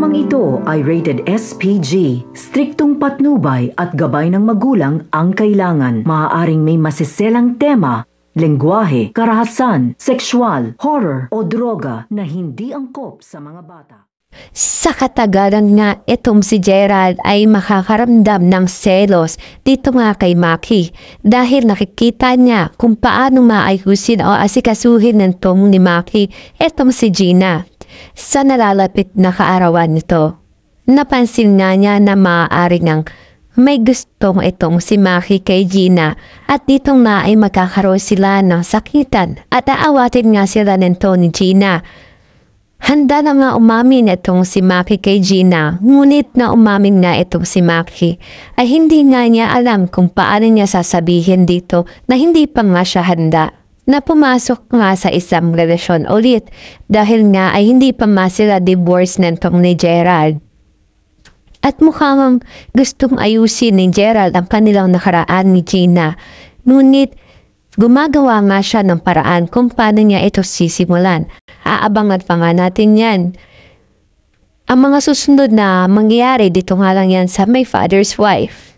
Programang ito ay rated SPG. Striktong patnubay at gabay ng magulang ang kailangan. Maaaring may masiselang tema, lengguwahe, karahasan, sexual, horror o droga na hindi angkop sa mga bata. Sa katagalan nga, itong si Gerald ay makakaramdam ng selos dito nga kay Maki dahil nakikita niya kung paano maayusin o asikasuhin ng tong ni Maki itong si Gina. Sa nalalapit na kaarawan nito, napansin nga niya na maaari ng may gustong itong si Maki kay Gina at ditong na ay magkakaroon sila ng sakitan at aawatin nga sila nito ni Gina. Handa na nga umamin itong si Maki kay Gina, ngunit na umamin nga itong si Maki ay hindi nga niya alam kung paano niya sasabihin dito na hindi pa nga siya handa na pumasok nga sa isang relasyon ulit dahil nga ay hindi pa nga sila divorce nitong ni Gerald. At mukhang gustong ayusin ni Gerald ang kanilang nakaraan ni Gina, ngunit gumagawa nga siya ng paraan kung paano niya ito sisimulan. Aabangan pa nga natin yan. Ang mga susunod na mangyayari dito nga lang yan sa My Father's Wife.